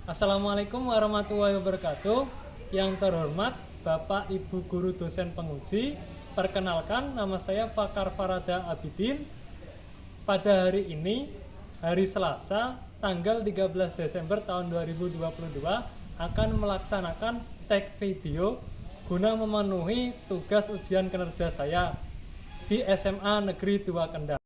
Assalamualaikum warahmatullahi wabarakatuh. Yang terhormat Bapak Ibu Guru Dosen Penguji, perkenalkan nama saya Fakar Farada Abidin. Pada hari ini, hari Selasa, tanggal 13 Desember tahun 2022, akan melaksanakan tag video guna memenuhi tugas ujian kinerja saya di SMA Negeri 2 Kendal.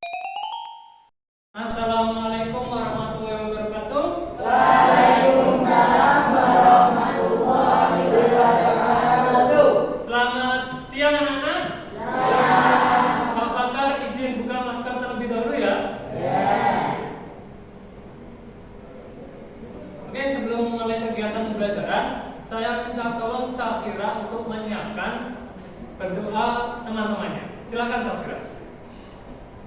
Assalamualaikum warahmatullahi wabarakatuh. Waalaikumsalam warahmatullahi wabarakatuh. Selamat siang anak-anak. Siang. Pak Bakar izin buka masker terlebih dahulu ya. Ya. Oke, sebelum memulai kegiatan pembelajaran, saya minta tolong Safira untuk menyiapkan berdoa teman-temannya. Silakan Safira.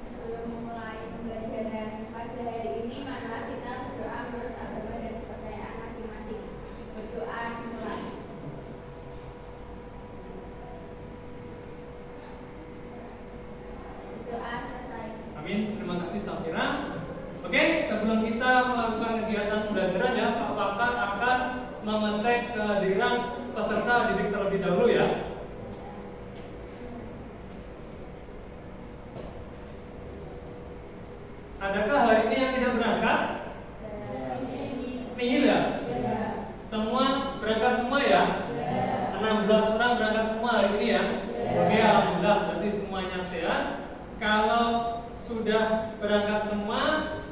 Sebelum memulai pembelajaran pada hari ini, maka kita berdoa menurut agama dan kepercayaan masing-masing. Berdoa dimulai. Berdoa selesai. Amin. Terima kasih Safira. Oke, sebelum kita melakukan kegiatan pembelajaran ya, Pak Bakar akan mengecek kehadiran peserta didik terlebih dahulu ya. Adakah hari ini yang tidak berangkat? Nihil ya? Semua berangkat semua ya? 16 orang berangkat semua hari ini ya? Oke, alhamdulillah berarti semuanya sehat. Kalau sudah berangkat semua,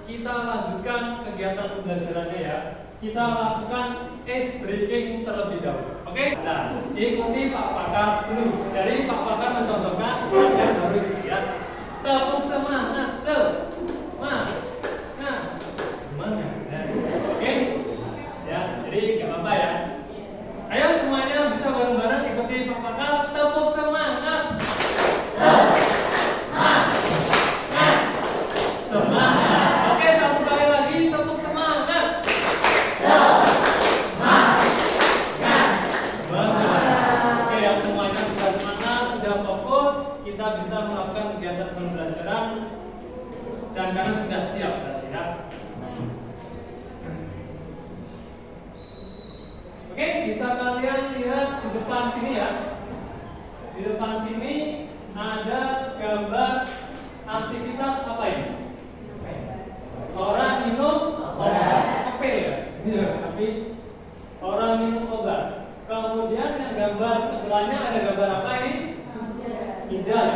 kita lanjutkan kegiatan pembelajarannya ya. Kita lakukan ice breaking terlebih dahulu. Oke? Nah, ikuti Pak Bakar dulu. Dari Pak Bakar mencontohkan yang baru ini ya. Tepuk semangat, semangat, semangat. Oke? Ya, jadi nggak apa-apa ya. Ayo semuanya bisa bareng-bareng ikuti Pak Bakar. Tepuk semangat. Semangat. Oke, satu kali lagi tepuk semangat. Semangat. Oke ya, semuanya sudah semangat, sudah fokus, kita bisa melakukan kegiatan pembelajaran dan kalian sudah siap berarti ya. Oke, bisa kalian lihat di depan sini ya. Di depan sini ada gambar aktivitas apa ini? Orang minum obat, kepil ya? Iya, tapi orang minum obat. Kemudian yang gambar sebelahnya ada gambar apa ini? Ginjal.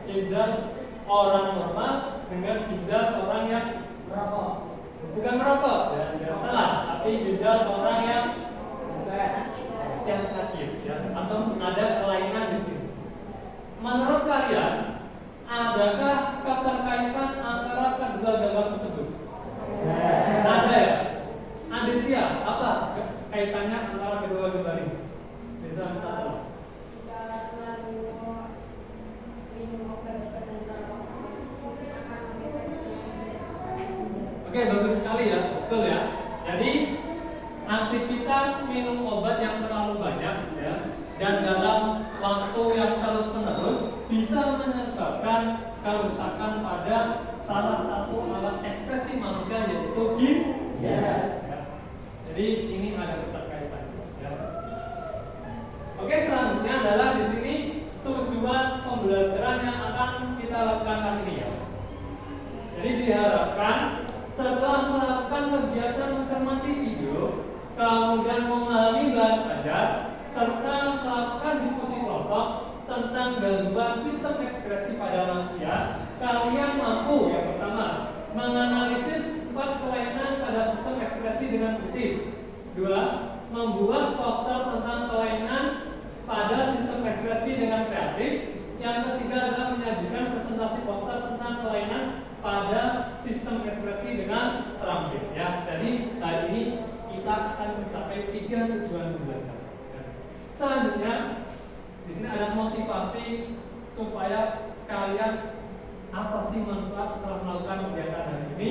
Ginjal orang normal dengan ginjal orang yang merokok. Bukan merokok, ya, tidak salah. Tapi ginjal orang yang sakit, ya, atau ada kelainan di sini. Menurut kalian, adakah keterkaitan antara kedua gambar tersebut? Ada ya? Adestia, apa kaitannya antara kedua gambar ini? Bisa minta tolong. Jika terlalu minum obat-obat dan merokok, mungkin akan menyebabkan. Oke, bagus sekali ya, betul ya. Jadi aktivitas minum obat yang terlalu banyak ya, dan dalam waktu yang terus-menerus bisa menyebabkan kerusakan pada salah satu alat ekspresi manusia yaitu ginjal. Ya. Jadi ini ada keterkaitannya. Ya. Oke, selanjutnya adalah di sini tujuan pembelajaran yang akan kita lakukan kali ini ya. Jadi diharapkan setelah melakukan kegiatan mencermati video, kemudian memahami bahan ajar, serta melakukan diskusi kelompok tentang gangguan sistem ekspresi pada manusia, kalian mampu yang pertama menganalisis 4 kelainan pada sistem ekspresi dengan kritis. 2. Membuat poster tentang kelainan pada sistem ekspresi dengan kreatif. Yang ketiga adalah menyajikan presentasi poster tentang kelainan pada sistem ekspresi dengan terampil. Ya, jadi hari ini kita akan mencapai 3 tujuan belajar. Ya. Selanjutnya, di sini ada motivasi supaya kalian apa sih manfaat setelah melakukan kegiatan hari ini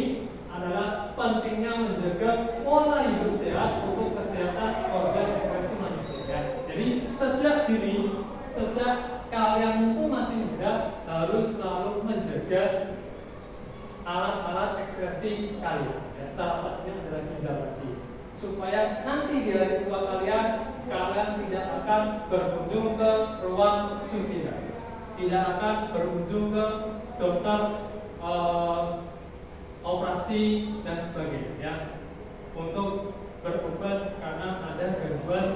adalah pentingnya menjaga pola hidup sehat untuk kesehatan organ ekspresi manusia. Jadi sejak dini, sejak kalian mumpung masih muda harus selalu menjaga alat-alat ekspresi kalian. Ya, salah satunya adalah ginjal tadi. supaya nanti di hari tua kalian tidak akan berkunjung ke ruang cuci darah, tidak akan berkunjung ke dokter operasi dan sebagainya ya, untuk berobat karena ada gangguan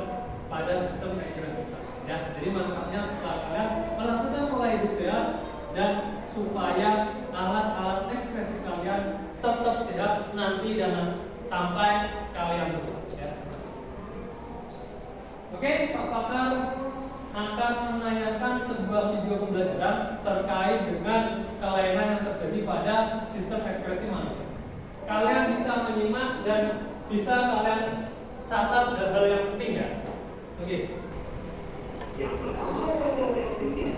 pada sistem ekskresi ya. Jadi manfaatnya setelah kalian melakukan pola hidup sehat dan supaya alat-alat ekskresi kalian tetap sehat nanti dan sampai kalian tua ya. Oke, Pak Pakar akan menayangkan sebuah video pembelajaran terkait dengan kelainan yang terjadi pada sistem ekskresi manusia. Kalian bisa menyimak dan bisa kalian catat hal-hal yang penting ya. Oke. Yang pertama adalah nefritis.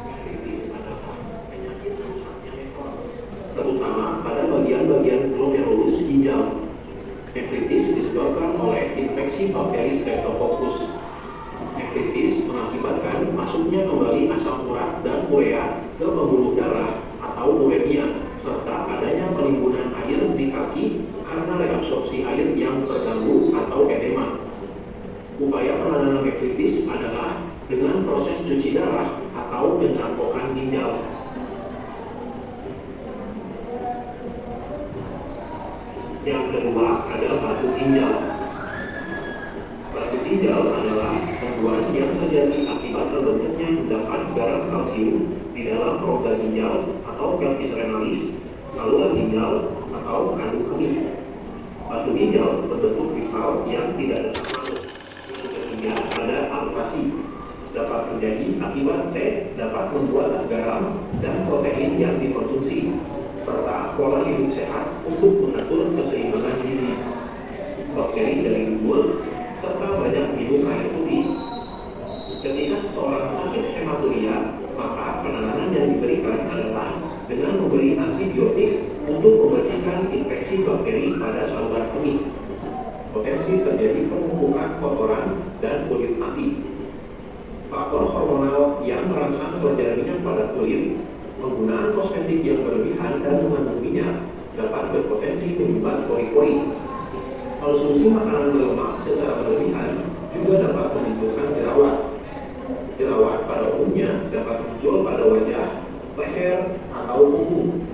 Nefritis adalah penyakit rusaknya nefron, terutama pada bagian-bagian glomerulus ginjal. Nefritis disebabkan oleh infeksi bakteri Streptococcus. Nefritis mengakibatkan masuknya kembali asam urat dan urea ke pembuluh darah atau uremia, serta adanya penimbunan air di kaki karena reabsorpsi air yang terganggu atau edema. Upaya penanganan nefritis adalah dengan proses cuci darah atau pencangkokan ginjal. Yang kedua adalah batu ginjal. Batu ginjal adalah gangguan yang terjadi akibat terbentuknya endapan garam kalsium di dalam rongga ginjal atau pelvis renalis, saluran ginjal atau kandung kemih. Batu ginjal berbentuk kristal yang tidak dapat masuk. Yang ketiga ada amputasi. Dapat terjadi akibat sel dapat membuat garam dan protein yang dikonsumsi, serta pola hidup sehat untuk mengatur keseimbangan gizi. Bakteri dari mulut serta banyak minum air putih. Ketika seseorang sakit hematuria, maka penanganan yang diberikan adalah dengan memberi antibiotik untuk membersihkan infeksi bakteri pada saluran kemih. Potensi terjadi penumpukan kotoran dan kulit mati. Faktor hormonal yang merangsang terjadinya pada kulit, penggunaan kosmetik yang berlebihan dan mengandung minyak dapat berpotensi menyumbat pori-pori. Konsumsi makanan berlemak secara berlebihan juga dapat menimbulkan jerawat. Jerawat pada umumnya dapat muncul pada wajah, leher, atau punggung.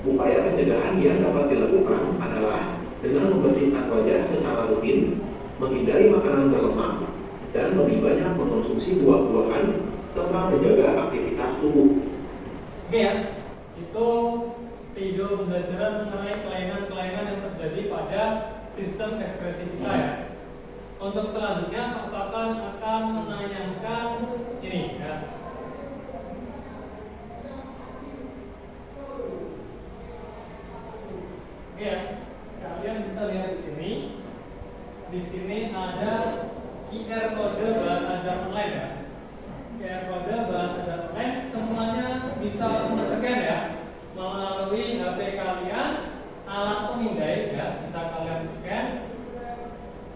Upaya pencegahan yang dapat dilakukan adalah dengan membersihkan wajah secara rutin, menghindari makanan berlemak, dan lebih banyak mengkonsumsi buah-buahan, serta menjaga aktivitas tubuh. Oke ya, itu video pembelajaran mengenai kelainan-kelainan yang terjadi pada sistem ekskresi kita ya. Untuk selanjutnya Pak Pakan akan menayangkan ini ya. Oke ya, kalian bisa lihat di sini. Di sini ada QR kode bahan ajar online ya. QR kode bahan ajar online semuanya bisa men-scan ya melalui HP kalian, alat pemindai ya, bisa kalian scan.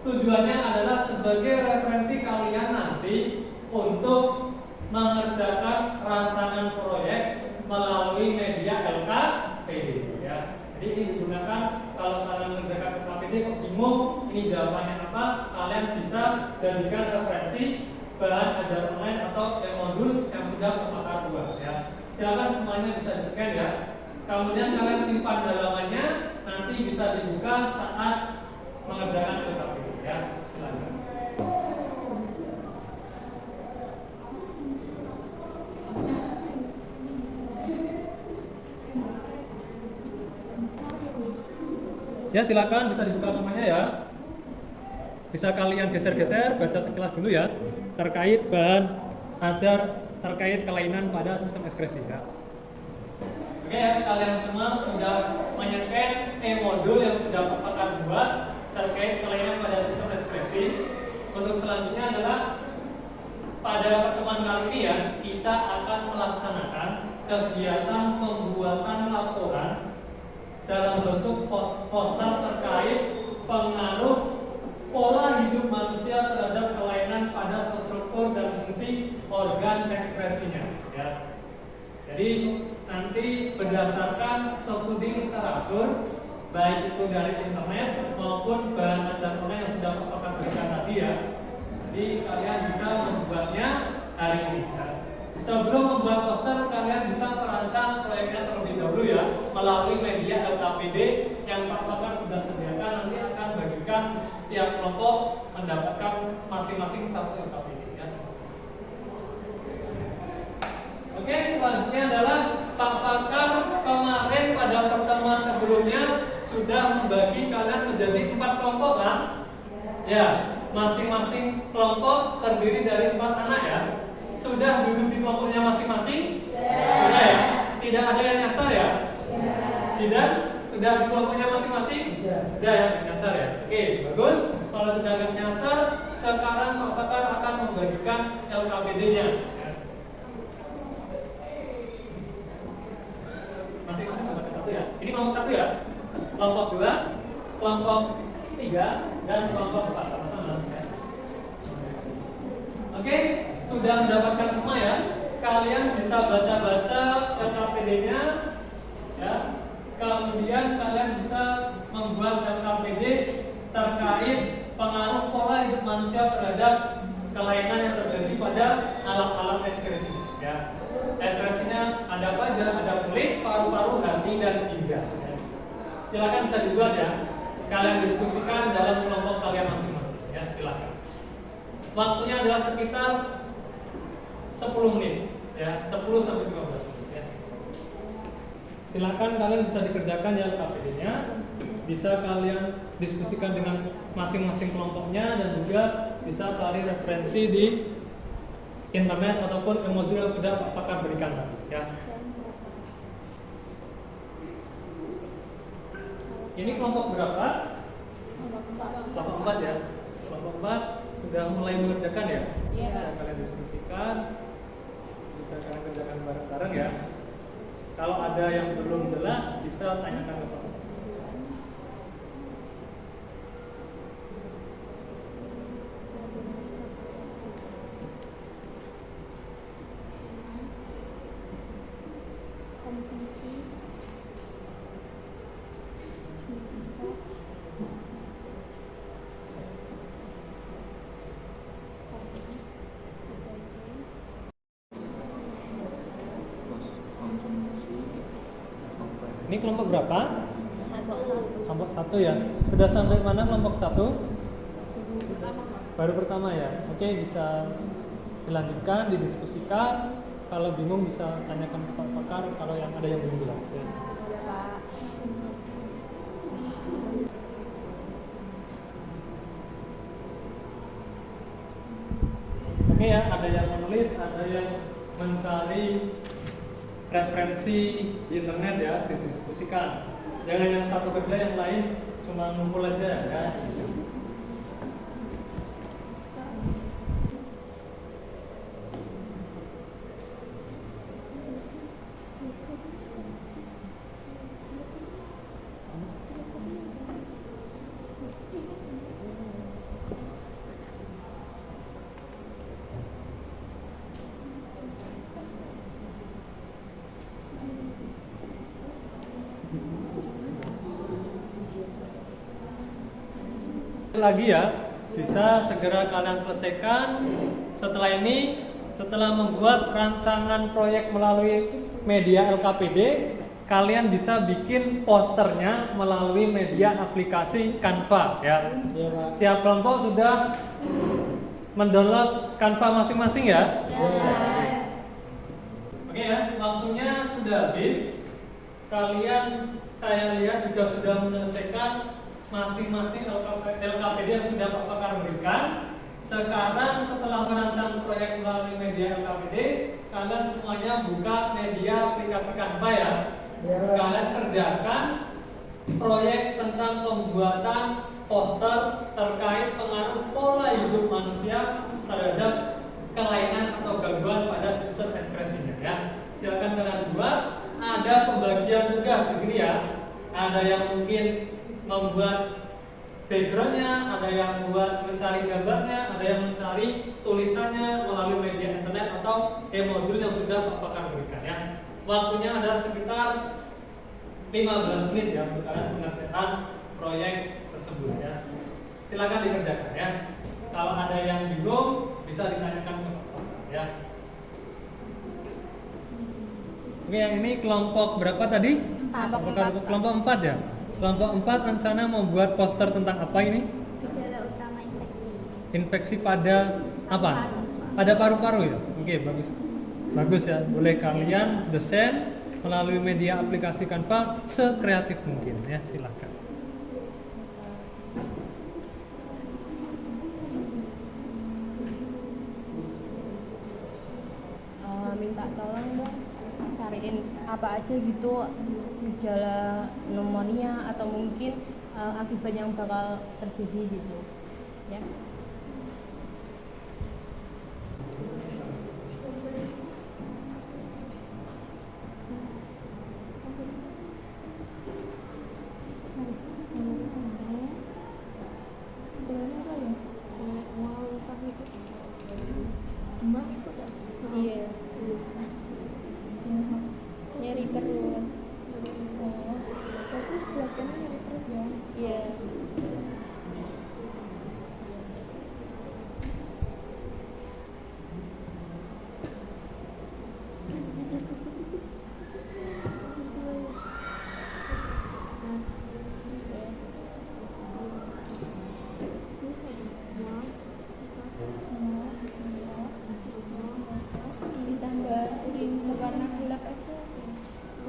Tujuannya adalah sebagai referensi kalian nanti untuk mengerjakan rancangan proyek melalui media LKPD ya. Jadi ini digunakan kalau kalian mengerjakan LKPD kok bingung ini jawabannya apa, kalian bisa jadikan referensi bahan ajar online atau yang modul yang sudah Pak buat ya. Silakan semuanya bisa di scan ya. Kemudian kalian simpan halamannya, nanti bisa dibuka saat mengerjakan LKPD ya. Silakan. Ya silakan bisa dibuka semuanya ya. Bisa kalian geser-geser, baca sekilas dulu ya terkait bahan ajar terkait kelainan pada sistem ekskresi ya. Oke ya, kalian semua sudah menyekan modul yang sudah Pak Pakar buat terkait kelainan pada sistem ekskresi. Untuk selanjutnya adalah pada pertemuan kali ini ya, kita akan melaksanakan kegiatan pembuatan laporan dalam bentuk poster terkait pengaruh pola hidup manusia terhadap kelainan pada struktur dan fungsi organ ekskresinya ya. Jadi nanti berdasarkan studi literatur baik itu dari internet maupun bahan ajar online yang sudah Pak Pakar berikan tadi ya. Jadi kalian bisa membuatnya hari ini. Sebelum membuat poster, kalian bisa merancang proyeknya terlebih dahulu ya melalui media LKPD yang Pak Pakar sudah sediakan. Nanti akan bagikan tiap kelompok mendapatkan masing-masing satu LKPD ya. Oke, selanjutnya adalah Pak Pakar kemarin pada pertemuan sebelumnya sudah membagi kalian menjadi 4 kelompok kan? Ya, masing-masing kelompok terdiri dari 4 anak ya. Sudah duduk di kelompoknya masing-masing? Sudah ya? Tidak ada yang nyasar ya? Sudah? Sudah di kelompoknya masing-masing? Sudah ya, nyasar ya? Oke, bagus. Kalau sudah nggak nyasar, sekarang Pak Pakar akan membagikan LKPD-nya. Masing-masing mendapatkan 1 ya. Ini kelompok 1 ya. Kelompok 2, kelompok 3, dan kelompok 4 sama-sama. Oke, sudah mendapatkan semua ya. Kalian bisa baca-baca LKPD-nya ya. Kemudian kalian bisa membuat LKPD terkait pengaruh pola hidup manusia terhadap kelainan yang terjadi pada alat-alat ekskresi ya. Ekskresinya ada apa aja? Ada kulit, paru-paru, hati, dan ginjal ya. Silakan bisa dibuat ya. Kalian diskusikan dalam kelompok kalian masing-masing ya, silakan. Waktunya adalah sekitar 10 menit ya, 10 sampai 15 menit ya. Silakan kalian bisa dikerjakan ya LKPD-nya. Bisa kalian diskusikan dengan masing-masing kelompoknya dan juga bisa cari referensi di internet ataupun modul yang sudah Pak Pakar berikan tadi ya. Ini kelompok berapa? Kelompok 4 ya. Kelompok 4 sudah mulai mengerjakan ya? Iya. Bisa kalian diskusikan, bisa kalian kerjakan bareng-bareng ya. Kalau ada yang belum jelas, bisa tanyakan ke Pak. Ini kelompok berapa? Kelompok 1 ya. Sudah sampai mana kelompok 1? Baru pertama ya. Oke, bisa dilanjutkan, didiskusikan. Kalau bingung bisa tanyakan ke Pak Pakar kalau yang ada yang belum jelas ya. Oke ya, ada yang menulis, ada yang mencari referensi di internet ya, didiskusikan. Jangan yang satu kerja, yang lain cuma ngumpul aja ya. Lagi ya, bisa segera kalian selesaikan. Setelah ini, setelah membuat rancangan proyek melalui media LKPD, kalian bisa bikin posternya melalui media aplikasi Canva ya. Iya, Pak. Tiap kelompok sudah mendownload Canva masing-masing ya. Oke ya, waktunya sudah habis. Kalian saya lihat juga sudah menyelesaikan masing-masing LKPD yang sudah Pak Pakar berikan. Sekarang setelah merancang proyek melalui media LKPD, kalian semuanya buka media aplikasi Canva ya. Kalian kerjakan proyek tentang pembuatan poster terkait pengaruh pola hidup manusia terhadap kelainan atau gangguan pada sistem ekskresinya ya. Silakan kalian buat. Ada pembagian tugas di sini ya. Ada yang mungkin membuat backgroundnya, ada yang membuat mencari gambarnya, ada yang mencari tulisannya melalui media internet atau modul yang sudah Pak Pakar berikan ya. Waktunya adalah sekitar 15 menit ya untuk kalian mengerjakan proyek tersebut ya. Silakan dikerjakan ya. Kalau ada yang bingung bisa ditanyakan ke Bapak ya. Oke, yang ini kelompok berapa tadi? Kelompok 4 ya. Kelompok 4 rencana membuat poster tentang apa ini? Gejala utama infeksi. Infeksi pada apa? Pada paru-paru ya. Oke, bagus. Bagus ya. Boleh kalian desain melalui media aplikasi Canva sekreatif mungkin ya. Silakan. Minta tolong dong cariin apa aja gitu gejala pneumonia atau mungkin akibat yang bakal terjadi gitu ya. Iya. Nyeri perut. Berarti sebelah kanan nyeri perut ya? Iya. Ditambahin warna gelap aja.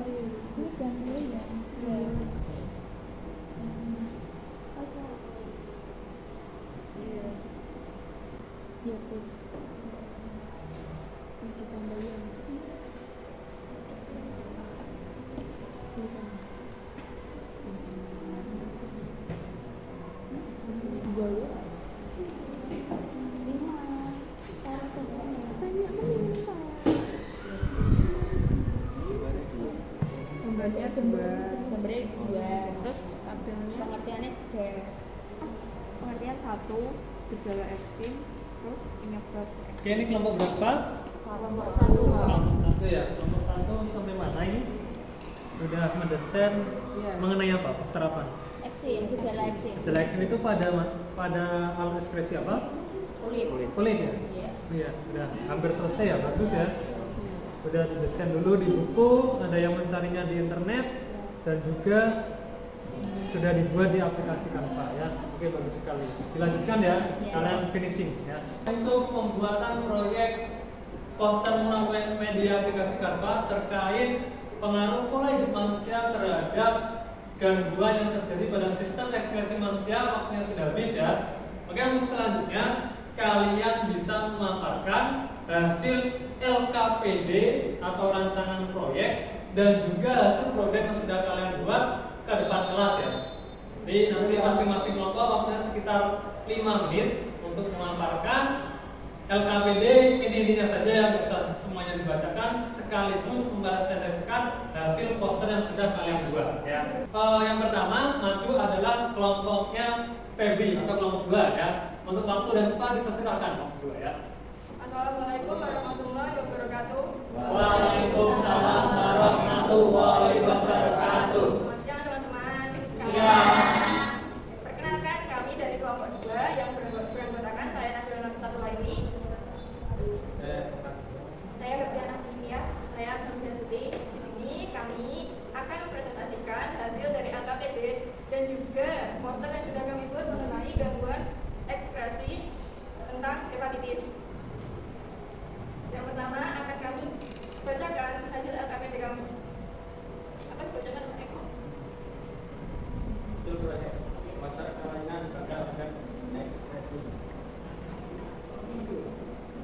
Ini ganggu ya? Iya. Asal. Iya. Ya terus. Ini ditambahin. Bisa. Boleh. 5. Taruh sebenarnya. Banyak meminta. Gambarnya gambarnya 2. Terus tabelnya pengertiannya 3. Pengertian 1 gejala eksim, terus penyebab eksim. Oke, ini kelompok berapa? Kelompok 1. Kelompok 1 ya. Kelompok 1 sampai mana ini? Sudah mendesain Iya. mengenai apa? Poster apa? Eksim, gejala eksim. Gejala eksim itu pada alat ekskresi apa? Kulit. Kulit ya? Iya. Iya, sudah hampir selesai ya, bagus ya. Sudah didesain dulu di buku, ada yang mencarinya di internet, dan juga sudah dibuat di aplikasi Canva ya. Oke, bagus sekali. Dilanjutkan ya, kalian finishing ya. Untuk pembuatan proyek poster melalui media aplikasi Canva terkait pengaruh pola hidup manusia terhadap gangguan yang terjadi pada sistem ekspresi manusia, waktunya sudah habis ya. Oke, untuk selanjutnya kalian bisa memaparkan hasil LKPD atau rancangan proyek dan juga hasil proyek yang sudah kalian buat ke depan kelas ya. Jadi nanti masing-masing kelompok waktunya sekitar 5 menit untuk memaparkan LKPD, intinya saja yang bisa semuanya dibacakan sekaligus mempresentasikan hasil poster yang sudah kalian buat ya. Yang pertama maju adalah kelompoknya Febri atau kelompok 2 ya. Untuk waktu dan tempat dipersilakan kelompok 2 ya. Assalamualaikum warahmatullahi wabarakatuh. Waalaikumsalam warahmatullahi wabarakatuh. Selamat siang teman-teman. Siang. Perkenalkan kami dari kelompok 2 yang beranggotakan saya Nabila Nafisatu Laini. Saya Febriana Indias, saya Febriana Suti. Di sini kami akan mempresentasikan hasil dari LKPD dan juga poster yang sudah kami buat mengenai gangguan ekspresi tentang hepatitis. Yang pertama akan kami bacakan hasil LKPD kami. Akan dibacakan oleh Eko.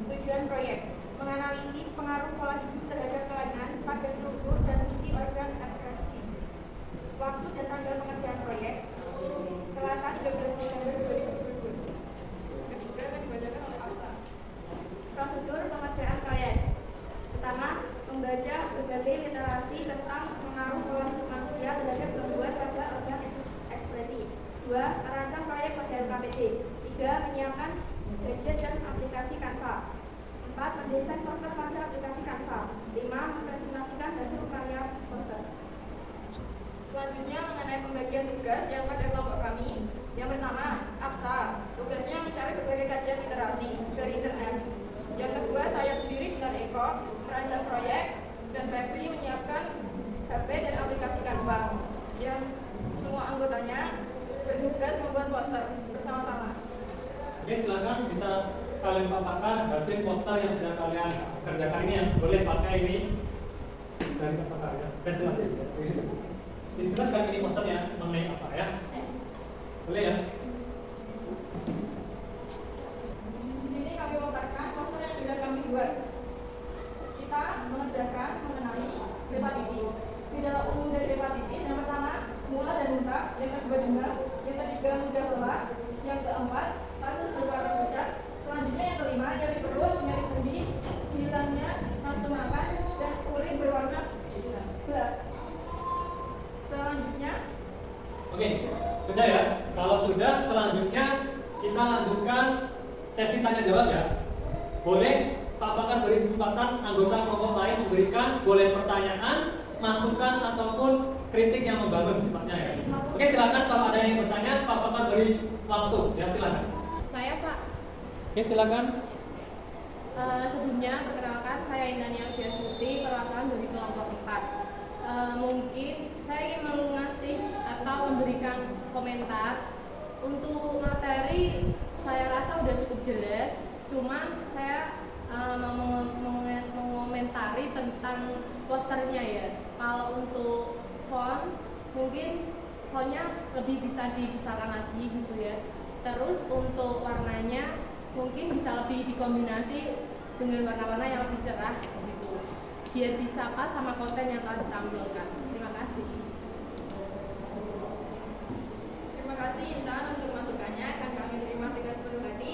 Tujuan proyek menganalisis pengaruh pola hidup terhadap kelainan pada struktur dan fungsi organ ekspresi. Waktu dan tanggal pengerjaan proyek Selasa 13 Desember 2022. Ketiga akan dibacakan oleh Afsa. Prosedur pengerjaan proyek. Pertama, membaca berbagai literasi tentang pengaruh pola hidup manusia terhadap gangguan pada organ ekspresi. 2. Merancang proyek pada LKPD. 3. Menyiapkan gadget dan aplikasi Canva. 4. Mendesain poster pada aplikasi Canva. 5. Mempresentasikan hasil karya poster. Selanjutnya mengenai pembagian tugas yang pada kelompok kami. Yang pertama, Aksa. Tugasnya mencari berbagai kajian literasi dari internet. Yang kedua, saya sendiri dengan Eko merancang proyek dan Febri menyiapkan HP dan aplikasi Canva. Yang semua anggotanya bertugas membuat poster bersama-sama. Oke, silakan bisa kalian paparkan hasil poster yang sudah kalian kerjakan ini, yang boleh pakai ini dari pakar ya. Dan silakan. Dijelaskan ini posternya mengenai apa ya? Boleh ya? Di sini kami memaparkan poster yang sudah kami buat. Kita mengerjakan mengenai hepatitis. Gejala umum dari hepatitis yang pertama, mual dan muntah, yang kedua demam, yang ketiga mudah lelah, yang keempat kasus berwarna pucat, selanjutnya yang kelima nyeri perut, nyeri sendi, hilangnya nafsu makan, dan urin berwarna gelap. Selanjutnya, Oke, sudah ya. Kalau sudah, selanjutnya kita lanjutkan sesi tanya jawab ya. Boleh Pak Pakar beri kesempatan anggota kelompok lain memberikan boleh pertanyaan, masukan ataupun kritik yang membangun sifatnya ya. Oke, silakan kalau ada yang bertanya, Pak Pakar beri waktu ya, silakan. Saya Pak. Oke, silakan. Sebelumnya perkenalkan saya Indania Fiasuti, perwakilan dari kelompok 4. Mungkin saya ingin mengasih atau memberikan komentar untuk materi. Saya rasa sudah cukup jelas, cuman saya mengomentari tentang posternya ya. Kalau untuk font, mungkin fontnya lebih bisa dibesarkan lagi gitu ya. Terus untuk warnanya mungkin bisa lebih dikombinasi dengan warna-warna yang lebih cerah gitu, biar bisa pas sama konten yang telah ditampilkan. Terima kasih. terima kasih Intan untuk masukannya, akan kami terima dengan sepenuh hati.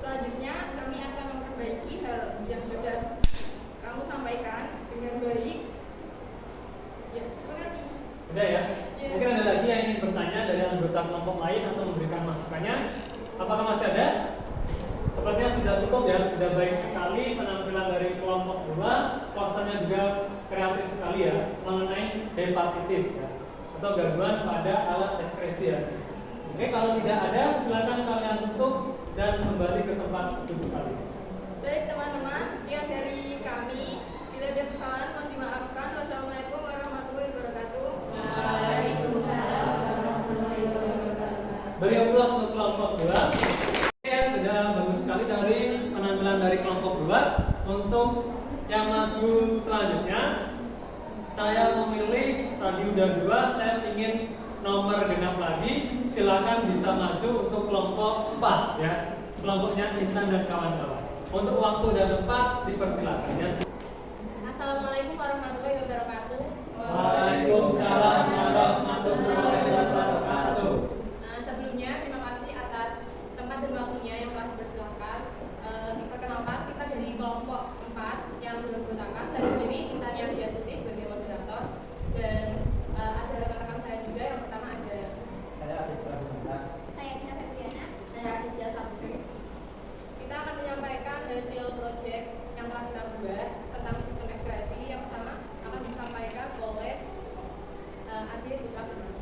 Selanjutnya kami akan memperbaiki hal yang sudah kamu sampaikan dengan baik. Ya, terima kasih. Udah ya? Mungkin ada lagi yang ingin bertanya dari anggota kelompok lain atau memberikan masukannya. Apakah masih ada? Sepertinya sudah cukup ya, sudah baik sekali penampilan dari kelompok 2. Posternya juga kreatif sekali ya, mengenai hepatitis ya, atau gangguan pada alat ekskresi ya. Oke, kalau tidak ada, silakan kalian tutup dan kembali ke tempat duduk kalian. Baik teman-teman, sekian dari kami. Bila ada kesalahan mohon dimaafkan. Wassalamualaikum warahmatullahi wabarakatuh. Waalaikumsalam warahmatullahi wabarakatuh. Beri aplaus untuk kelompok 2. Ya, sudah bagus sekali dari penampilan dari kelompok 2. Untuk yang maju selanjutnya, saya memilih tadi udah 2, saya ingin nomor genap lagi. Silakan bisa maju untuk kelompok 4 ya. Kelompoknya Intan dan kawan-kawan. Untuk waktu dan tempat dipersilakan ya. Assalamualaikum warahmatullahi wabarakatuh. Waalaikumsalam warahmatullahi wabarakatuh. Sebelumnya terima kasih atas tempat dan waktunya yang telah dipersilakan. Diperkenalkan, kita dari kelompok 4 yang sudah bertakan. Saya sendiri Intania Fiasuti sebagai moderator, dan ada rekan-rekan saya juga. Yang pertama ada Saya Adit Pramusa. Saya Ina Febriana. Saya Aditya Sabri. kita akan menyampaikan hasil proyek yang telah kita buat tentang sistem ekskresi. Yang pertama akan disampaikan oleh Adit Pramusa.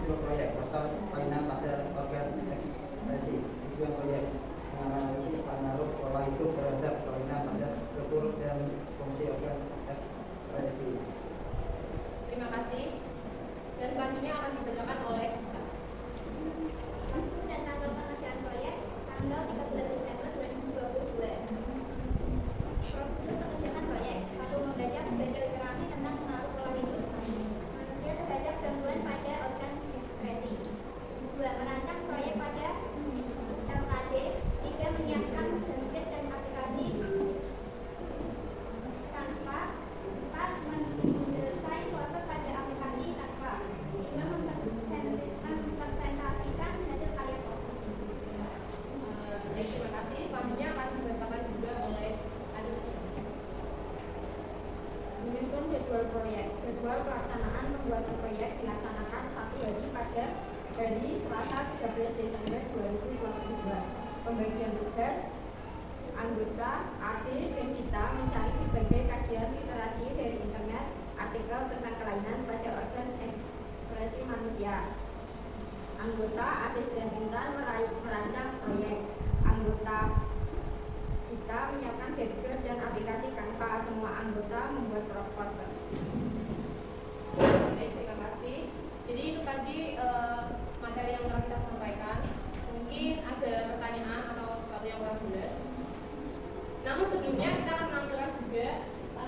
Tujuan proyek poster kelainan pada organ ekspresi. Tujuan proyek menganalisis pengaruh pola hidup terhadap kelainan pada struktur dan fungsi organ ekspresi. Terima kasih. Dan selanjutnya akan dibacakan oleh Waktu dan tanggal pengerjaan proyek tanggal 13 Desember 2022. Prosedur pengerjaan proyek: 1. Membaca berbagai literasi tentang pengaruh pola hidup manusia terhadap gangguan pada organ ekskresi. 2. Merancang proyek pada LKD. 3. Menyiapkan template dan aplikasi Canva. 4. Mendesain poster pada aplikasi Canva. 5. Mempresentasikan hasil karya poster. terima kasih. Selanjutnya akan dibacakan juga oleh Aditya. Menyusun jadwal proyek. Jadwal pelaksanaan pembuatan proyek dilaksanakan 1 hari pada hari Selasa 13 Desember 2022. Pembagian tugas: anggota AD dan kita mencari berbagai kajian literasi dari internet, artikel tentang kelainan pada organ ekspresi manusia. Anggota AD dan Intan merancang proyek. Anggota kita menyiapkan Dagger dan aplikasi Canva. Semua anggota membuat poster. Baik, terima kasih. Jadi itu tadi materi yang telah kita sampaikan. Mungkin ada pertanyaan atau sesuatu yang kurang jelas. Namun sebelumnya kita akan menampilkan juga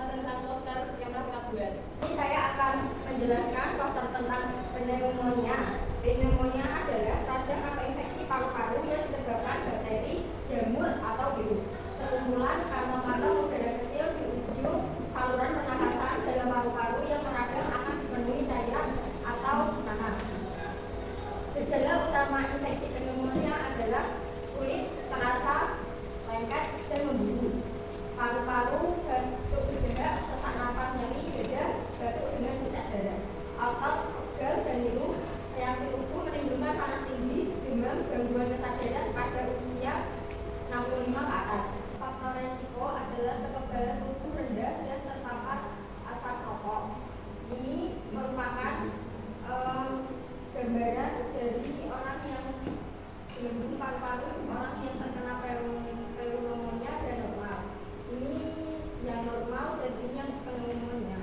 tentang poster yang telah kita buat. Ini saya akan menjelaskan poster tentang pneumonia. Pneumonia adalah radang atau infeksi paru-paru yang disebabkan bakteri, jamur, atau virus. Sekumpulan kantong-kantong udara kecil di ujung saluran pernapasan dalam paru-paru yang meradang akan dipenuhi cairan atau tanah. Gejala utama infeksi pneumonia adalah kulit terasa lengket dan membiru, paru-paru batuk berderak, sesak napas, nyeri dada, batuk dengan bercak darah, otot pegal dan ngilu. Reaksi tubuh menimbulkan panas tinggi, demam, gangguan kesadaran pada usia 65 ke atas. Faktor resiko adalah kekebalan tubuh rendah dan terpapar asap rokok. Ini merupakan gambaran dari orang yang gelembung paru-paru, orang yang terkena pneumonia dan normal. Ini yang normal dan ini yang pneumonia.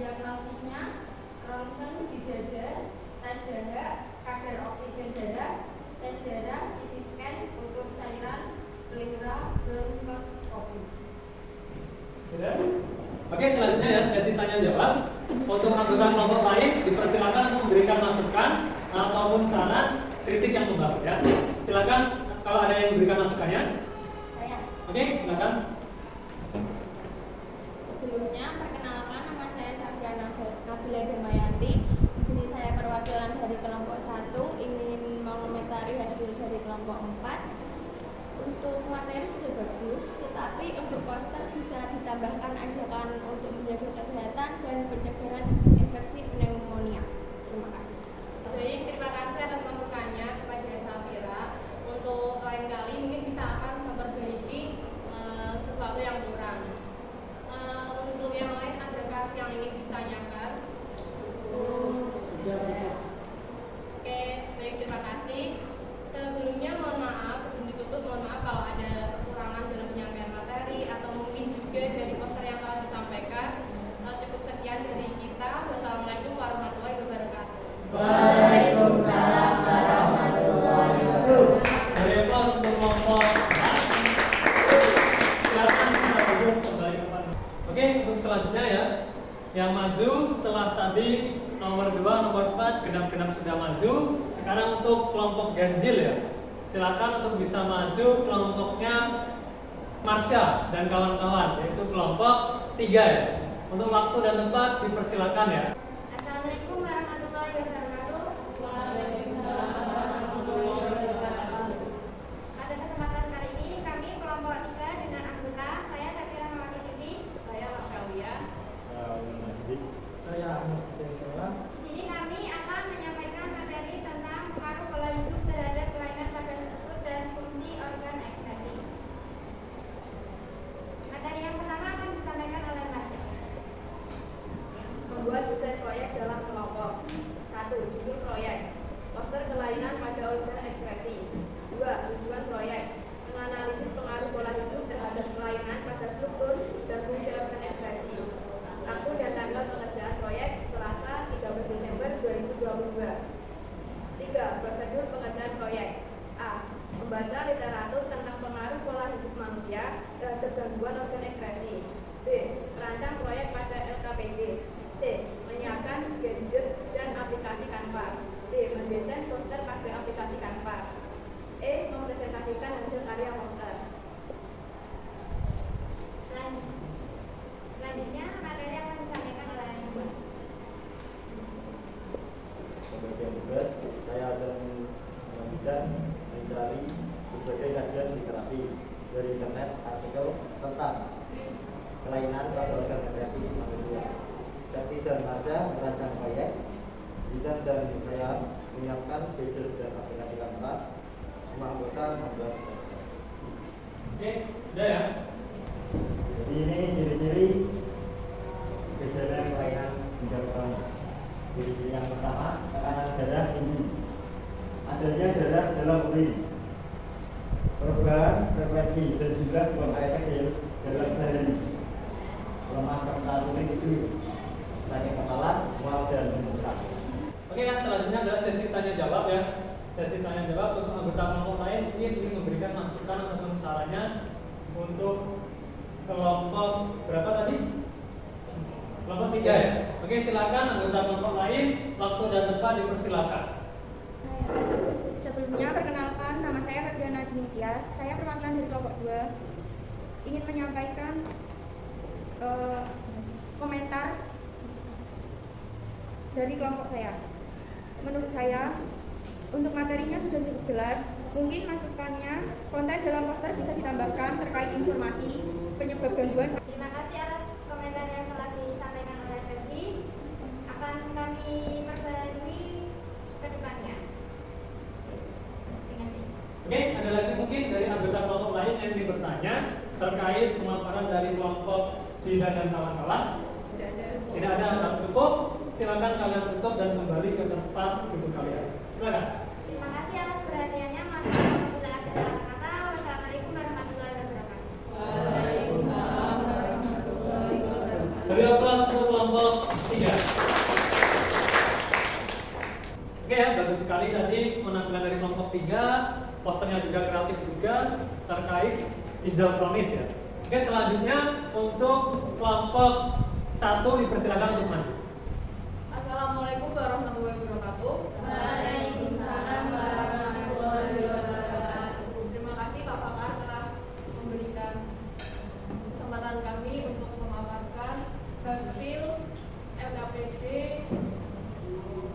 Diagnosisnya ronsen di dada, tes darah, kadar oksigen darah, tes darah, CT scan, ukur cairan, pleura, bronkoskopi. Sudah? Oke, selanjutnya ya sesi tanya jawab. Untuk anggota kelompok lain dipersilakan untuk memberikan masukan ataupun saran, kritik yang membangun ya. Silakan kalau ada yang memberikan masukannya. Saya. Oke, silakan. Sebelumnya perkenalkan, nama saya Safiana Nabila Damayanti. Di sini saya perwakilan dari kelompok 1 ingin mengomentari hasil dari kelompok 4. Untuk materi sudah bagus, tetapi untuk poster bisa ditambahkan ajakan untuk menjaga kesehatan dan pencegahan infeksi pneumonia. Terima kasih. Baik, terima kasih atas masukannya kepada Safira. Untuk lain kali mungkin kita akan memperbaiki sesuatu yang kurang. Untuk yang lain adakah yang ingin ditanyakan? Oke, baik, terima kasih. Sebelumnya mohon maaf, sebelum ditutup mohon maaf kalau ada kekurangan dalam penyampaian materi atau mungkin juga dari poster yang telah disampaikan. Cukup sekian dari kita. Wassalamualaikum warahmatullahi wabarakatuh. Waalaikumsalam warahmatullahi wabarakatuh. Dari pos untuk kelompok. Silakan kita duduk kembali ke depan. Oke, untuk selanjutnya ya, yang maju setelah tadi nomor 2, nomor 4 genap-genap sudah maju. Sekarang untuk kelompok ganjil ya. Silakan untuk bisa maju kelompoknya Marsha dan kawan-kawan, yaitu kelompok 3 ya. Untuk waktu dan tempat dipersilakan ya. Assalamualaikum warahmatullahi wabarakatuh. Waalaikumsalam warahmatullahi wabarakatuh. Pada kesempatan kali ini kami kelompok 3 dengan anggota saya Sakira Mawati Titi, Saya Masyawia. Saya Ahmad Setiawan. Di sini kami akan menyampaikan materi tentang pengaruh pola hidup terhadap kelainan pada struktur dan fungsi organ ekspresi. Materi yang pertama akan disampaikan oleh Marsha. Membuat desain proyek dalam kelompok. 1. Judul proyek. Poster kelainan pada organ ekspresi. 2. Tujuan proyek. Menganalisis pengaruh pola hidup terhadap kelainan pada struktur dan fungsi organ ekspresi. Waktu dan tanggal pengerjaan proyek Selasa 13 Desember 2022. 3. Prosedur pengerjaan proyek. A. Membaca literatur tentang pengaruh pola hidup manusia terhadap gangguan organ ekspresi. B. Merancang proyek pada LKPD. C. Menyiapkan gadget dan aplikasi Canva. D. Mendesain poster pakai aplikasi Canva. E. Mempresentasikan hasil karya poster. Selanjutnya materi akan disampaikan oleh Ibu. Sebagai tugas, saya akan melanjutkan mencari berbagai kajian literasi dari internet, artikel tentang kelainan pada organ ekspresi manusia. Sakti dan Marsha merancang proyek, Bidan dan saya menyiapkan gadget dan aplikasi Canva. Semua anggota membuat. Oke, udah ya. Jadi ini ciri-ciri gejala kelainan ginjal kronis. Ciri-ciri yang pertama, tekanan darah tinggi, adanya darah dalam urin, perubahan frekuensi dan jumlah buang air kecil dalam sehari, lemah serta sulit tidur, sakit kepala, mual dan muntah. Oke, yang selanjutnya adalah sesi tanya jawab ya. Sesi tanya jawab untuk anggota kelompok lain mungkin ingin memberikan masukan ataupun sarannya untuk kelompok berapa tadi? Kelompok 3 ya. Oke, silakan anggota kelompok lain, waktu dan tempat dipersilakan. Sebelumnya perkenalkan, nama saya Ferdiana Dimitrias. Saya perwakilan dari kelompok 2. Ingin menyampaikan komentar dari kelompok saya. Menurut saya, untuk materinya sudah cukup jelas. Mungkin masukannya, konten dalam poster bisa ditambahkan terkait informasi penyebab gangguan. Terima kasih atas komentar yang telah disampaikan oleh Ferdi. Akan kami perbarui ke depannya. Terima kasih. Oke, ada lagi mungkin dari anggota kelompok lain yang ingin bertanya terkait pemaparan dari kelompok Jihan dan kawan-kawan? Tidak ada, cukup. Silakan kalian tutup dan kembali ke tempat duduk kalian. Silakan. Terima kasih atas perhatiannya. Apabila ada salah kata, wassalamualaikum warahmatullahi wabarakatuh. Waalaikumsalam warahmatullahi wabarakatuh. Beri aplaus untuk kelompok 3. Oke ya, bagus sekali tadi penampilan dari kelompok 3. Posternya juga kreatif juga terkait ginjal kronis ya. Oke, selanjutnya untuk kelompok 1 dipersilakan untuk maju. Assalamualaikum warahmatullahi wabarakatuh. Waalaikumsalam warahmatullahi wabarakatuh. Terima kasih Pak Pakar telah memberikan kesempatan kami untuk memaparkan hasil LKPD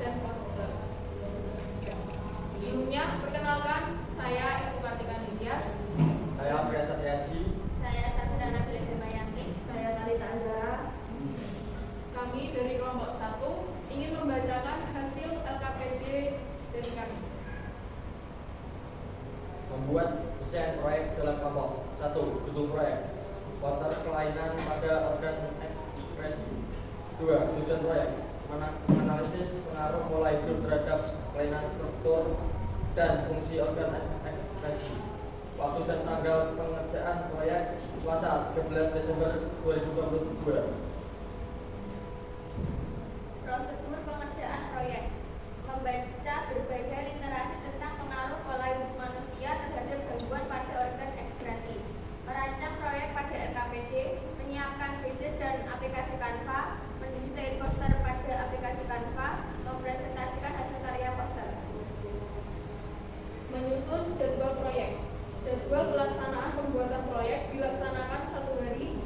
dan poster. Sebelumnya, perkenalkan saya Isku Kartika Nityas. Saya Priya Satyaji. Saya Safira Nabila Jumayanti. Saya Talita Azhara. Kami dari kelompok 1 ingin membacakan hasil LKPD dari kami. Membuat desain proyek dalam kelompok. 1. Judul proyek: poster kelainan pada organ ekspresi. 2. Tujuan proyek: menganalisis pengaruh pola hidup terhadap kelainan struktur dan fungsi organ ekspresi. Waktu dan tanggal pengerjaan proyek: Selasa 13 Desember 2022. Prosedur pengerjaan proyek: membaca berbagai literasi tentang pengaruh pola hidup manusia terhadap gangguan pada organ ekspresi, merancang proyek pada LKPD, menyiapkan gadget dan aplikasi Canva, mendesain poster pada aplikasi Canva, mempresentasikan hasil karya poster. Menyusun jadwal proyek. Jadwal pelaksanaan pembuatan proyek dilaksanakan 1 hari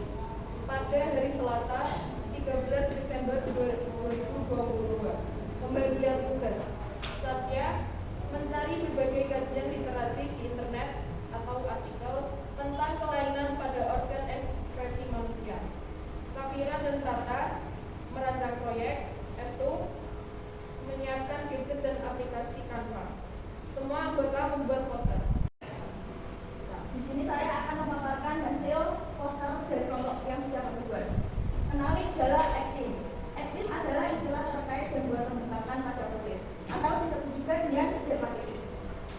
pada hari Selasa 13 Desember 2022. Pembagian tugas: Satya mencari berbagai kajian literasi di internet atau artikel tentang kelainan pada organ ekspresi manusia. Safira dan Tata merancang proyek. Estu menyiapkan gadget dan aplikasi Canva. Semua anggota membuat poster. Di sini saya akan memaparkan hasil poster dari kelompok yang sudah kami buat. Kenali gejala eksim. Eksim adalah istilah terkait gangguan pembengkakan pada kulit atau disebut juga dengan dermatitis.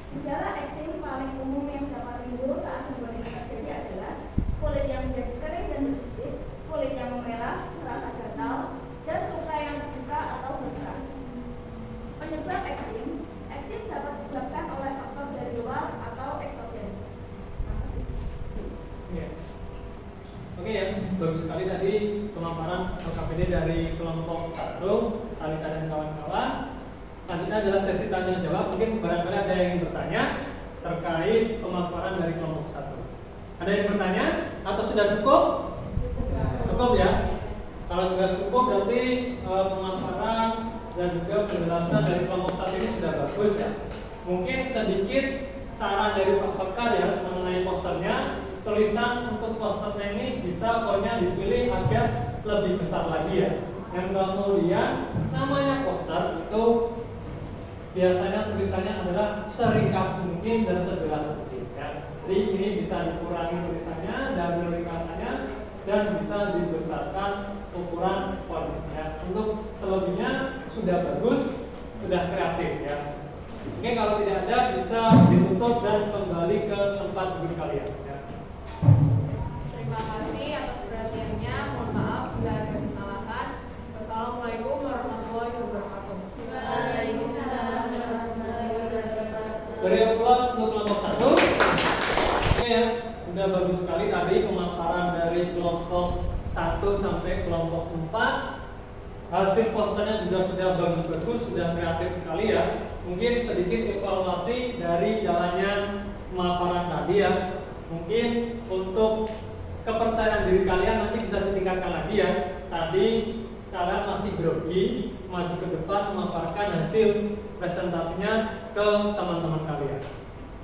Gejala eksim paling umum yang dapat timbul saat gangguan ini terjadi adalah kulit yang menjadi kering dan bersisik, kulit yang memerah, terasa gatal, dan luka yang terbuka atau bergerak. Penyebab eksim dapat disebabkan oleh faktor dari luar atau eksogen. Oke ya, bagus sekali tadi pemaparan LKPD dari kelompok 1, Talita dan kawan-kawan. Selanjutnya adalah sesi tanya jawab. Mungkin barangkali ada yang ingin bertanya terkait pemaparan dari kelompok 1. Ada yang bertanya atau sudah cukup? Cukup ya. Kalau sudah cukup berarti pemaparan dan juga penjelasan dari kelompok 1 ini sudah bagus ya. Mungkin sedikit saran dari Pak Pakar ya mengenai posternya. Tulisan untuk posternya ini bisa pokoknya dipilih agar lebih besar lagi ya. Dan kemudian namanya poster itu biasanya tulisannya adalah seringkas mungkin dan sejelas mungkin ya. Jadi ini bisa dikurangi tulisannya dan ringkasannya dan bisa dibesarkan ukuran font ya. Untuk selebihnya sudah bagus, sudah kreatif ya. Oke, kalau tidak ada bisa ditutup dan kembali ke tempat duduk kalian ya. Terima kasih atas perhatiannya. Mohon maaf bila ada kesalahan. Wassalamualaikum warahmatullahi wabarakatuh. Waalaikumsalam warahmatullahi wabarakatuh. Beri aplaus untuk kelompok 1. Oke ya, sudah bagus sekali tadi pemaparan dari kelompok 1 sampai kelompok 4. Hasil posternya juga sudah bagus-bagus, sudah kreatif sekali ya. Mungkin sedikit evaluasi dari jalannya pemaparan tadi ya. Mungkin untuk kepercayaan diri kalian nanti bisa ditingkatkan lagi ya. Tadi kalian masih grogi, maju ke depan memaparkan hasil presentasinya ke teman-teman kalian.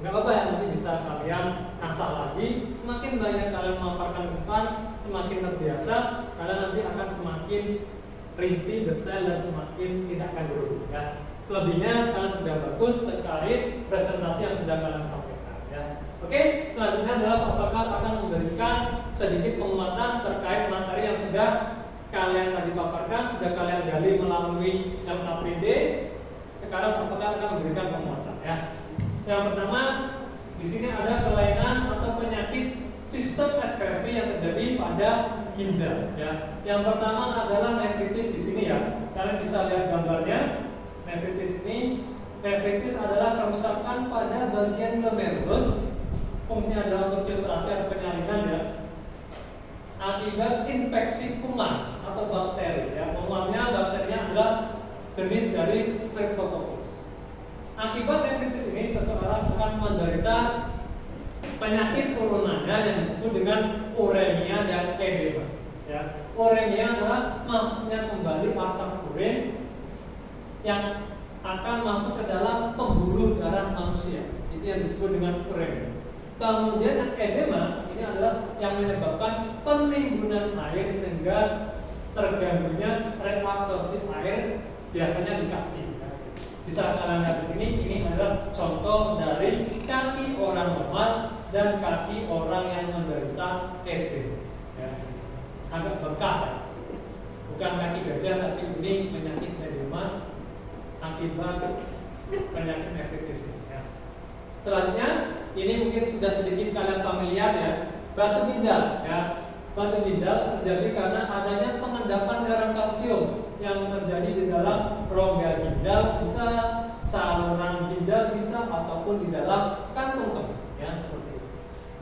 Nggak apa-apa ya, nanti bisa kalian asah lagi. Semakin banyak kalian memaparkan ke depan, semakin terbiasa, kalian nanti akan semakin rinci, detail, dan semakin tidak akan grogi ya. Selebihnya kalian sudah bagus terkait presentasi yang sudah kalian sampaikan ya. Oke, selanjutnya adalah apakah akan memberikan sedikit penguatan terkait materi yang sudah kalian tadi paparkan, sudah kalian gali melalui MAPD. Sekarang apakah akan memberikan penguatan ya. Yang pertama, di sini ada kelainan atau penyakit sistem ekskresi yang terjadi pada ginjal ya. Yang pertama adalah nefritis di sini ya. Kalian bisa lihat gambarnya. Nefritis ini, nefritis adalah kerusakan pada bagian glomerulus. Fungsinya adalah untuk filtrasi atau penyaringan ya. Akibat infeksi kuman atau bakteri ya. Umumnya bakterinya adalah jenis dari Streptococcus. Akibat nefritis ini seseorang akan menderita penyakit turunannya yang disebut dengan uremia dan edema ya. Uremia adalah masuknya kembali asam urin yang akan masuk ke dalam pembuluh darah manusia. Itu yang disebut dengan uremia. Kemudian yang edema ini adalah yang menyebabkan penimbunan air sehingga terganggunya reabsorpsi air biasanya di kaki. Bisa kalian lihat di sini, ini adalah contoh dari kaki orang normal dan kaki orang yang menderita edema. Ya. Agak bengkak ya. Bukan kaki gajah, tapi ini penyakit edema akibat penyakit nefritis ya. Selanjutnya, ini mungkin sudah sedikit kalian familiar ya, batu ginjal ya. Batu ginjal terjadi karena adanya pengendapan garam kalsium yang terjadi di dalam rongga ginjal, bisa saluran ginjal, bisa ataupun di dalam kantung kemih ya, seperti itu.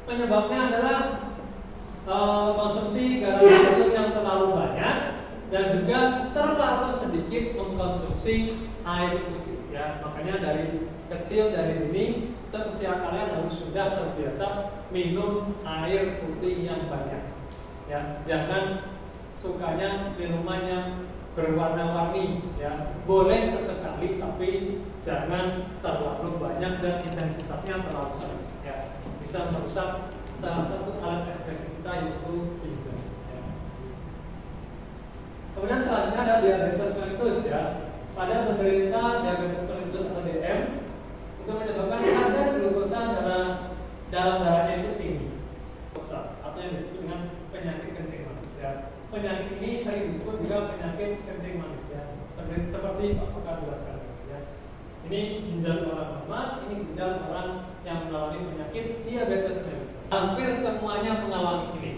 Penyebabnya adalah konsumsi garam kalsium yang terlalu banyak dan juga terlalu sedikit mengkonsumsi air putih ya. Makanya dari kecil, dari dini, seusia kalian harus sudah terbiasa minum air putih yang banyak ya. Jangan sukanya minumannya berwarna-warni ya. Boleh sesekali tapi jangan terlalu banyak dan intensitasnya terlalu sering ya. Bisa merusak salah satu alat ekspresi kita yaitu ginjal ya. Kemudian selanjutnya ada diabetes mellitus ya. Pada penderita diabetes mellitus atau DM itu menyebabkan kadar glukosa dalam darahnya itu tinggi atau yang disebut dengan penyakit kencing manis ya. Penyakit ini sering disebut juga penyakit kencing manis ya. Seperti Pak Pakar jelaskan ya. Ini ginjal orang normal, ini ginjal orang yang mengalami penyakit diabetes mellitus. Hampir semuanya mengalami ini.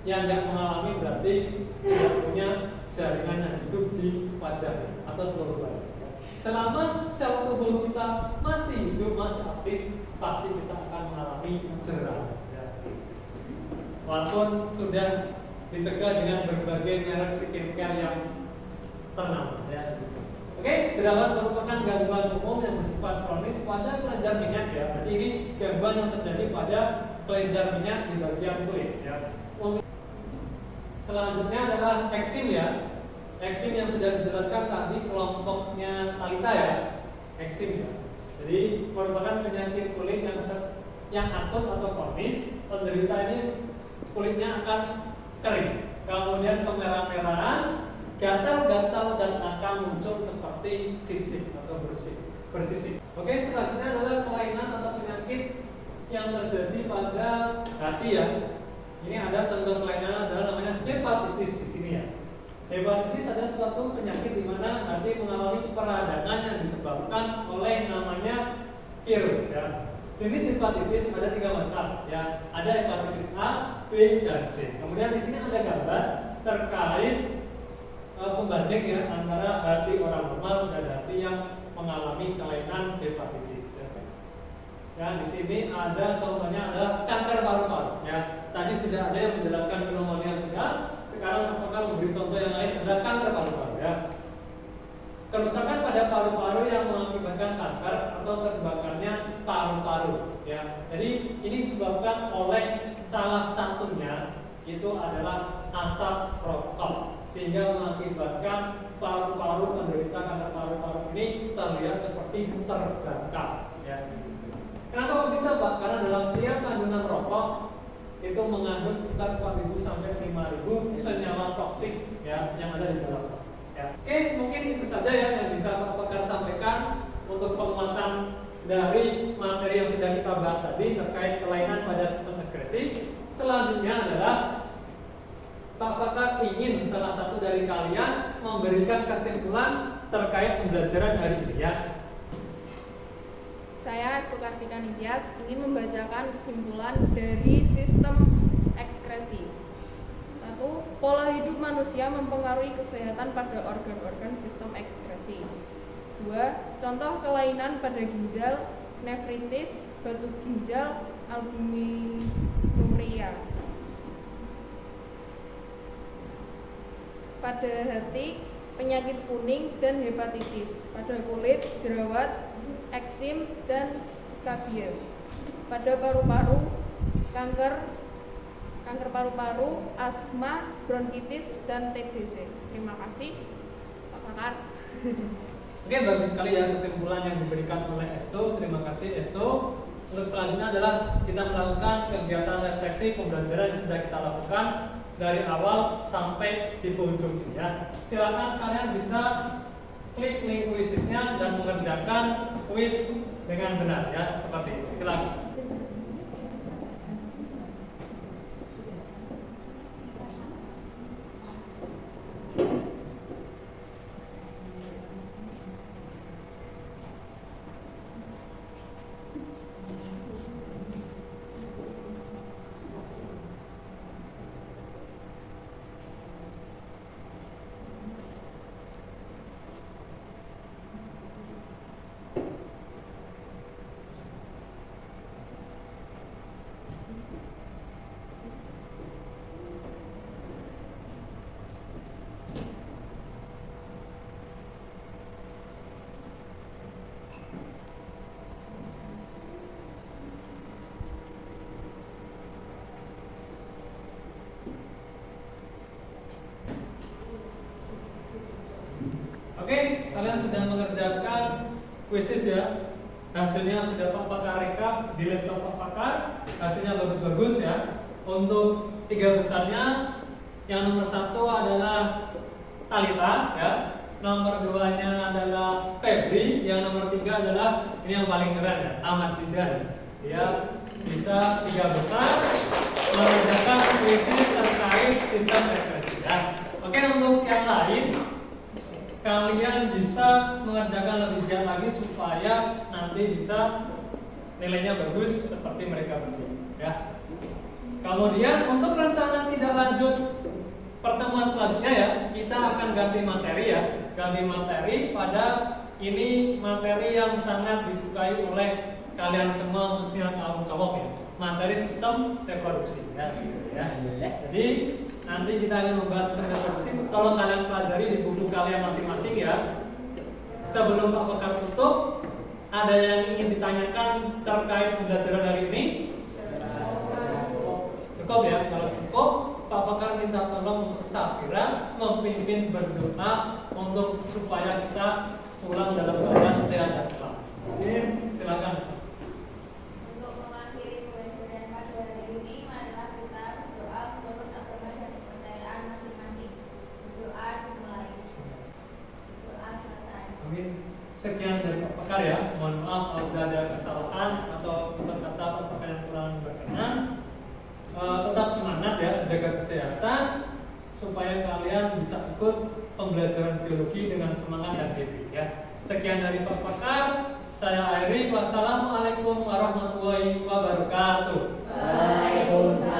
Yang tidak mengalami berarti tidak punya jaringan yang hidup di wajah atau seluruh badan. Selama sel tubuh kita masih hidup, masih aktif, pasti kita akan mengalami jerawat. Ya. Walaupun sudah dicegah dengan berbagai merek skincare yang ternama. Ya. Oke, jerawat merupakan gangguan umum yang bersifat kronis pada kelenjar minyak ya. Jadi ini gangguan yang terjadi pada kelenjar minyak di bagian kulit. Ya. Selanjutnya adalah eksim ya. Eksim yang sudah dijelaskan tadi kelompoknya Talita ya. Eksim ya. Jadi merupakan penyakit kulit yang akut atau kronis. Penderita ini kulitnya akan kering, kemudian kemerah-merahan, gatal-gatal dan akan muncul seperti sisik atau bersisik. Oke, selanjutnya adalah kelainan atau penyakit yang terjadi pada hati ya. Ini ada contoh kelainan adalah namanya hepatitis di sini ya. Hepatitis adalah suatu penyakit di mana hati mengalami peradangan yang disebabkan oleh namanya virus ya. Jenis hepatitis ada 3 macam ya. Ada hepatitis A, B, dan C. Kemudian di sini ada gambar terkait pembanding ya antara hati orang normal dan hati yang mengalami kelainan hepatitis ya. Ya, di sini ada contohnya adalah kanker paru-paru ya. Tadi sudah ada yang menjelaskan pneumonia sudah. Sekarang apakah memberi contoh yang lain adalah kanker paru-paru ya. Kerusakan pada paru-paru yang mengakibatkan kanker atau terbakarnya paru-paru ya. Jadi ini disebabkan oleh salah satunya itu adalah asap rokok sehingga mengakibatkan paru-paru penderita kanker paru-paru ini terlihat seperti terbakar ya. Kenapa kok bisa Pak? Karena dalam tiap kandungan rokok itu mengandung sekitar 4.000 sampai 5.000 senyawa toksik ya yang ada di dalam. Ya. Oke, mungkin itu saja ya yang bisa Pak Pakar sampaikan untuk penguatan dari materi yang sudah kita bahas tadi terkait kelainan pada sistem ekskresi. Selanjutnya adalah Pak Pakar ingin salah satu dari kalian memberikan kesimpulan terkait pembelajaran hari ini ya. Saya Estu Kartika Nityas ingin membacakan kesimpulan dari sistem ekskresi. 1. Pola hidup manusia mempengaruhi kesehatan pada organ-organ sistem ekskresi. 2. Contoh kelainan pada ginjal, nefritis, batu ginjal, albuminuria. Pada hati, penyakit kuning dan hepatitis. Pada kulit, jerawat, eksim, dan skabies. Pada paru-paru, kanker paru-paru, asma, bronkitis, dan TBC. Terima kasih, Pak Pakar. Oke, bagus sekali ya kesimpulan yang diberikan oleh Estu. Terima kasih Estu. Untuk selanjutnya adalah kita melakukan kegiatan refleksi pembelajaran yang sudah kita lakukan dari awal sampai di ujung ini ya. Silakan kalian bisa klik link kuisisnya dan mengerjakan kuis dengan benar ya, seperti itu. Silakan. Oke, kalian sudah mengerjakan kuisis ya. Hasilnya sudah Pak Pakar rekap di laptop Pak Pakar. Hasilnya bagus-bagus ya. Untuk 3 besarnya, yang nomor 1 adalah Talita ya. Nomor 2-nya adalah Febri. Yang nomor 3 adalah ini yang paling keren ya, Ahmad Jidan. Dia bisa 3 besar mengerjakan kuisis terkait sistem ekskresi ya. Oke, untuk yang lain kalian bisa mengerjakan lebih giat lagi supaya nanti bisa nilainya bagus seperti mereka berdua ya. Kemudian untuk rencana tidak lanjut pertemuan selanjutnya ya, kita akan ganti materi ya. Ganti materi pada ini materi yang sangat disukai oleh kalian semua khususnya kaum cowok ya. Materi sistem reproduksi ya. Jadi nanti kita akan membahas tentang reproduksi. Tolong kalian pelajari di buku kalian masing-masing ya. Sebelum Pak Pakar tutup, ada yang ingin ditanyakan terkait pembelajaran hari ini? Cukup ya. Kalau cukup, Pak Pakar minta tolong untuk Safira memimpin berdoa untuk supaya kita pulang dalam keadaan sehat dan selamat. Silakan. sekian dari Pak Pakar ya. Mohon maaf kalau ada kesalahan atau kata-kata Pak Pakar yang kurang berkenan. Tetap semangat ya, jaga kesehatan supaya kalian bisa ikut pembelajaran biologi dengan semangat dan happy ya. Sekian dari Pak Pakar, saya akhiri. Wassalamualaikum warahmatullahi wabarakatuh. Waalaikumsalam.